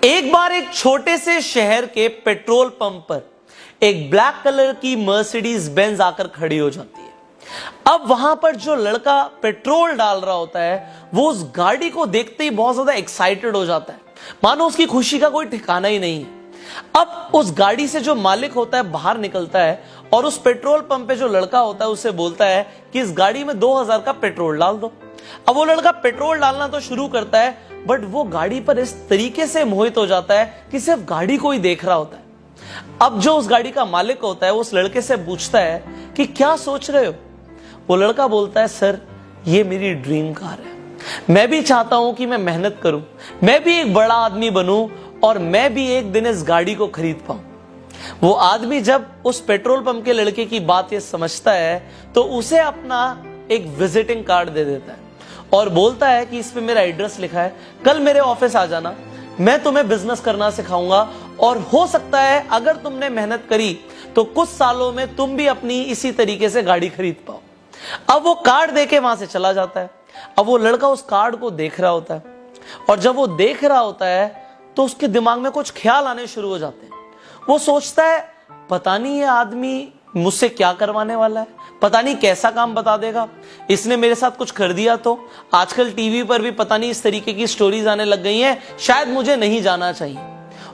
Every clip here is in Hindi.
एक बार एक छोटे से शहर के पेट्रोल पंप पर एक ब्लैक कलर की मर्सिडीज बेंज आकर खड़ी हो जाती है। अब वहां पर जो लड़का पेट्रोल डाल रहा होता है वो उस गाड़ी को देखते ही बहुत ज्यादा एक्साइटेड हो जाता है, मानो उसकी खुशी का कोई ठिकाना ही नहीं है। अब उस गाड़ी से जो मालिक होता है बाहर निकलता है और उस पेट्रोल पंप पे जो लड़का होता है उसे बोलता है कि इस गाड़ी में 2000 का पेट्रोल डाल दो। अब वो लड़का पेट्रोल डालना तो शुरू करता है, बट वो गाड़ी पर इस तरीके से मोहित हो जाता है कि सिर्फ गाड़ी को ही देख रहा होता है। अब जो उस गाड़ी का मालिक होता है उस लड़के से पूछता है कि क्या सोच रहे हो। वो लड़का बोलता है, सर ये मेरी ड्रीम कार है, मैं भी चाहता हूं कि मैं मेहनत करूं, मैं भी एक बड़ा आदमी बनूं और मैं भी एक दिन इस गाड़ी को खरीद पाऊं। वो आदमी जब उस पेट्रोल पंप के लड़के की बात ये समझता है तो उसे अपना एक विजिटिंग कार्ड दे देता है और बोलता है कि इसमें मेरा एड्रेस लिखा है, कल मेरे ऑफिस आ जाना, मैं तुम्हें बिजनेस करना सिखाऊंगा और हो सकता है अगर तुमने मेहनत करी तो कुछ सालों में तुम भी अपनी इसी तरीके से गाड़ी खरीद पाओ। अब वो कार्ड देके वहां से चला जाता है। अब वो लड़का उस कार्ड को देख रहा होता है और जब वो देख रहा होता है तो उसके दिमाग में कुछ ख्याल आने शुरू हो जाते हैं। वो सोचता है, पता नहीं ये आदमी मुझसे क्या करवाने वाला है, पता नहीं कैसा काम बता देगा, इसने मेरे साथ कुछ कर दिया तो। आजकल टीवी पर भी पता नहीं इस तरीके की स्टोरीज आने लग गई हैं, शायद मुझे नहीं जाना चाहिए।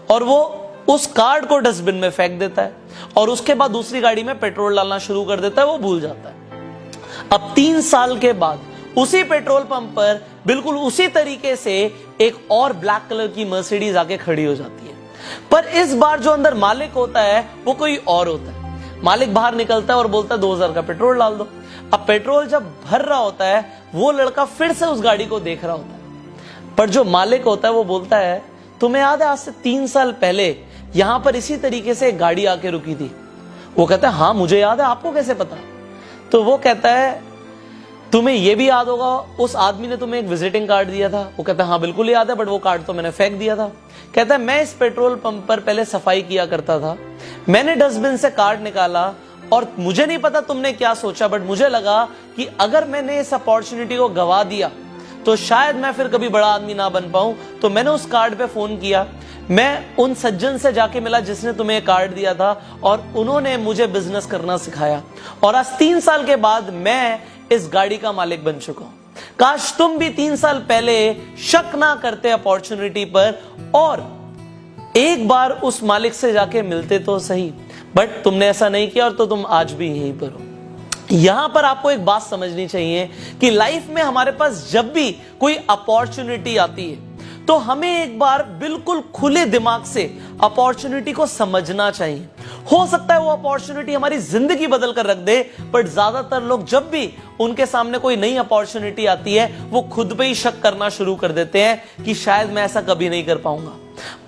और वो उस कार्ड को डस्टबिन में फेंक देता है और उसके बाद दूसरी गाड़ी में पेट्रोल डालना शुरू कर देता है, वो भूल जाता है। अब 3 साल के बाद उसी पेट्रोल पंप पर बिल्कुल उसी तरीके से एक और ब्लैक कलर की मर्सिडीज आके खड़ी हो जाती है, पर इस बार जो अंदर मालिक होता है वो कोई और होता है। मालिक बाहर निकलता है और बोलता है 2000 का पेट्रोल डाल दो। अब पेट्रोल जब भर रहा होता है वो लड़का फिर से उस गाड़ी को देख रहा होता है, पर जो मालिक होता है वो बोलता है, तुम्हें याद है आज से 3 साल पहले यहां पर इसी तरीके से एक गाड़ी आके रुकी थी। वो कहता है, हाँ मुझे याद है, आपको कैसे पता। तो वो कहता है, तुम्हें यह भी याद होगा उस आदमी ने तुम्हें एक विजिटिंग कार्ड दिया था। वो कहता है, हाँ बिल्कुल याद है, बट वो कार्ड तो मैंने फेंक दिया था। कहता है, मैं इस पेट्रोल पंप पर पहले सफाई किया करता था, मैंने डस्टबिन से कार्ड निकाला और मुझे नहीं पता तुमने क्या सोचा, बट मुझे लगा कि अगर मैंने इस अपॉर्चुनिटी को गवा दिया तो शायद मैं फिर कभी बड़ा आदमी ना बन पाऊं। तो मैंने उस कार्ड पे फोन किया, मैं उन सज्जन से जाके मिला जिसने तुम्हें कार्ड दिया था और उन्होंने मुझे बिजनेस करना सिखाया और आज 3 साल के बाद मैं इस गाड़ी का मालिक बन चुका हूं। काश तुम भी 3 साल पहले शक ना करते अपॉर्चुनिटी पर और एक बार उस मालिक से जाके मिलते तो सही, बट तुमने ऐसा नहीं किया और तो तुम आज भी यहीं पर हो। यहां पर आपको एक बात समझनी चाहिए कि लाइफ में हमारे पास जब भी कोई अपॉर्चुनिटी आती है तो हमें एक बार बिल्कुल खुले दिमाग से अपॉर्चुनिटी को समझना चाहिए। हो सकता है वो अपॉर्चुनिटी हमारी जिंदगी बदल कर रख दे, बट ज्यादातर लोग जब भी उनके सामने कोई नई अपॉर्चुनिटी आती है वो खुद पे ही शक करना शुरू कर देते हैं कि शायद मैं ऐसा कभी नहीं कर पाऊंगा।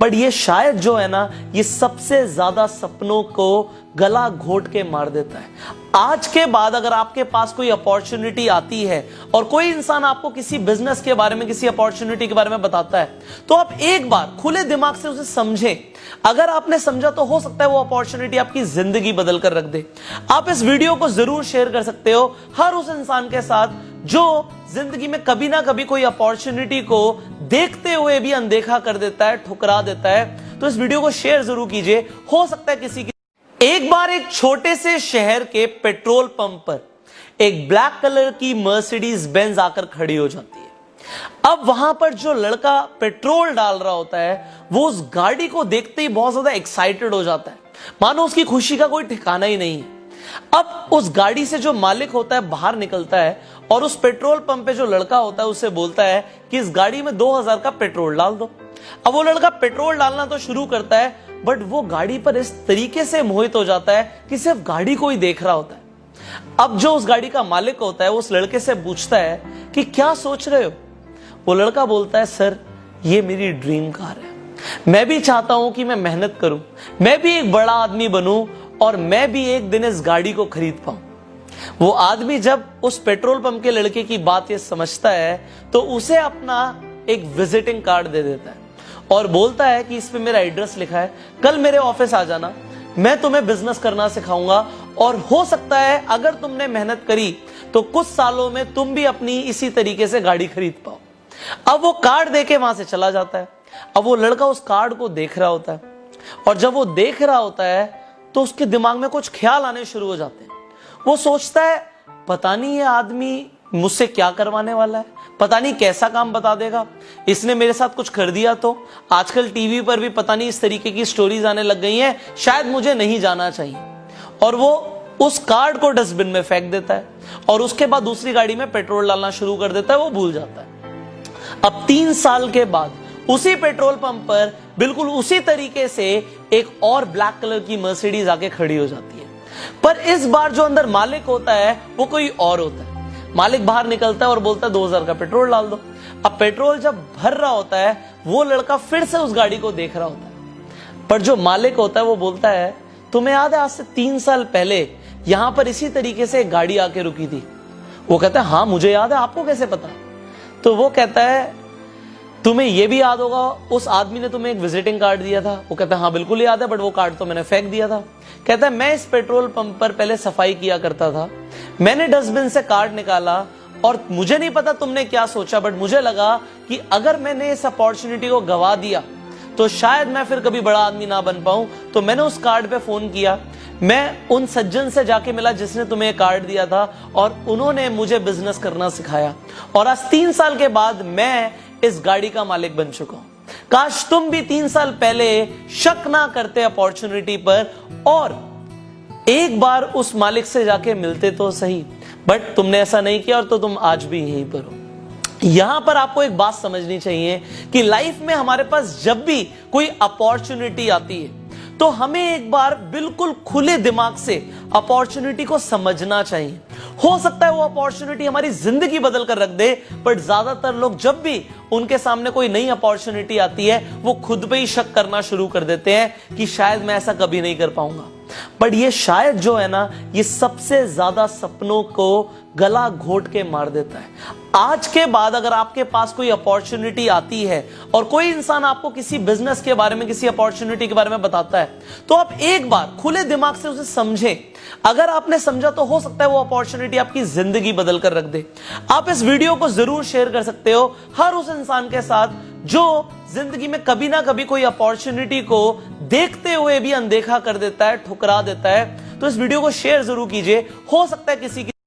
बट ये शायद जो है ना, ये सबसे ज्यादा सपनों को गला घोट के मार देता है। आज के बाद अगर आपके पास कोई अपॉर्चुनिटी आती है और कोई इंसान आपको किसी बिजनेस के बारे में, किसी अपॉर्चुनिटी के बारे में बताता है तो आप एक बार खुले दिमाग से उसे समझें। अगर आपने समझा तो हो सकता है वो अपॉर्चुनिटी आपकी जिंदगी बदल कर रख दे। आप इस वीडियो को जरूर शेयर कर सकते हो हर उस इंसान के साथ जो जिंदगी में कभी ना कभी कोई अपॉर्चुनिटी को देखते हुए भी अनदेखा कर देता है, ठुकरा देता है। तो इस वीडियो को शेयर जरूर कीजिए, हो सकता है किसी की। एक बार एक छोटे से शहर के पेट्रोल पंप पर एक ब्लैक कलर की मर्सिडीज बेंज आकर खड़ी हो जाती है। अब वहां पर जो लड़का पेट्रोल डाल रहा होता है वो उस गाड़ी को देखते ही बहुत ज्यादा एक्साइटेड हो जाता है, मानो उसकी खुशी का कोई ठिकाना ही नहीं है। अब उस गाड़ी से जो मालिक होता है बाहर निकलता है और उस पेट्रोल पंप पे जो लड़का होता है उसे बोलता है कि इस गाड़ी में 2000 का पेट्रोल डाल दो। अब वो लड़का पेट्रोल डालना तो शुरू करता है, बट वो गाड़ी पर इस तरीके से मोहित हो जाता है कि सिर्फ गाड़ी को ही देख रहा होता है। अब जो उस गाड़ी का मालिक होता है उस लड़के से पूछता है कि क्या सोच रहे हो। वो लड़का बोलता है, सर ये मेरी ड्रीम कार है, मैं भी चाहता हूं कि मैं मेहनत करूं, मैं भी एक बड़ा आदमी बनूं और मैं भी एक दिन इस गाड़ी को खरीद पाऊं। वो आदमी जब उस पेट्रोल पंप के लड़के की बात ये समझता है तो उसे अपना एक विजिटिंग कार्ड दे देता है और बोलता है कि इसमें मेरा एड्रेस लिखा है, कल मेरे ऑफिस आ जाना, मैं तुम्हें बिजनेस करना सिखाऊंगा और हो सकता है अगर तुमने मेहनत करी तो कुछ सालों में तुम भी अपनी इसी तरीके से गाड़ी खरीद पाओ। अब वो कार्ड देके वहां से चला जाता है। अब वो लड़का उस कार्ड को देख रहा होता है, और जब वो देख रहा होता है तो उसके दिमाग में कुछ ख्याल आने शुरू हो जाते हैं। वो सोचता है, पता नहीं ये आदमी मुझसे क्या करवाने वाला है, पता नहीं कैसा काम बता देगा, इसने मेरे साथ कुछ कर दिया तो। आजकल टीवी पर भी पता नहीं इस तरीके की स्टोरीज आने लग गई हैं, शायद मुझे नहीं जाना चाहिए। और वो उस कार्ड को डस्टबिन में फेंक देता है और उसके बाद दूसरी गाड़ी में पेट्रोल डालना शुरू कर देता है, वो भूल जाता है। अब 3 साल के बाद उसी पेट्रोल पंप पर बिल्कुल उसी तरीके से एक और ब्लैक कलर की मर्सिडीज आके खड़ी हो जाती है, पर इस बार जो अंदर मालिक होता है वो कोई और होता है। मालिक बाहर निकलता है और बोलता है 2000 का पेट्रोल डाल दो। अब पेट्रोल जब भर रहा होता है, वो लड़का फिर से उस गाड़ी को देख रहा होता है, पर जो मालिक होता है वो बोलता है, तुम्हें याद है आज से 3 साल पहले यहां पर इसी तरीके से एक गाड़ी आके रुकी थी? वो कहता है, हाँ मुझे याद है, आपको कैसे पता? तो वो कहता है, तुम्हें यह भी याद होगा उस आदमी ने तुम्हें एक विजिटिंग कार्ड दिया था? वो कहता है, हाँ बिल्कुल याद है, बट वो कार्ड तो मैंने फेंक दिया था। कहता है, मैं इस पेट्रोल पंप पर पहले सफाई किया करता था, मैंने डस्टबिन से कार्ड निकाला और मुझे नहीं पता तुमने क्या सोचा, बट मुझे लगा कि अगर मैंने इस अपॉर्चुनिटी को गवा दिया तो शायद मैं फिर कभी बड़ा आदमी ना बन पाऊं, तो मैंने उस कार्ड पे फोन किया, मैं उन सज्जन से जाके मिला जिसने तुम्हें कार्ड दिया था और उन्होंने मुझे बिजनेस करना सिखाया, और आज 3 साल के बाद मैं इस गाड़ी का मालिक बन चुका हूं। काश तुम भी 3 साल पहले शक ना करते अपॉर्चुनिटी पर और एक बार उस मालिक से जाके मिलते तो सही, बट तुमने ऐसा नहीं किया और तो तुम आज भी यहीं पर हो। यहां पर आपको एक बात समझनी चाहिए कि लाइफ में हमारे पास जब भी कोई अपॉर्चुनिटी आती है तो हमें एक बार बिल्कुल खुले दिमाग से अपॉर्चुनिटी को समझना चाहिए। हो सकता है वो अपॉर्चुनिटी हमारी जिंदगी बदल कर रख दे, बट ज्यादातर लोग जब भी उनके सामने कोई नई अपॉर्चुनिटी आती है वो खुद पे ही शक करना शुरू कर देते हैं कि शायद मैं ऐसा कभी नहीं कर पाऊंगा। बट ये शायद जो है ना, ये सबसे ज्यादा सपनों को गला घोट के मार देता है। आज के बाद अगर आपके पास कोई अपॉर्चुनिटी आती है और कोई इंसान आपको किसी बिजनेस के बारे में, किसी अपॉर्चुनिटी के बारे में बताता है, तो आप एक बार खुले दिमाग से उसे समझें। अगर आपने समझा तो हो सकता है वो अपॉर्चुनिटी आपकी जिंदगी बदल कर रख दे। आप इस वीडियो को जरूर शेयर कर सकते हो हर उस इंसान के साथ जो जिंदगी में कभी ना कभी कोई अपॉर्चुनिटी को देखते हुए भी अनदेखा कर देता है, ठुकरा देता है। तो इस वीडियो को शेयर जरूर कीजिए, हो सकता है किसी की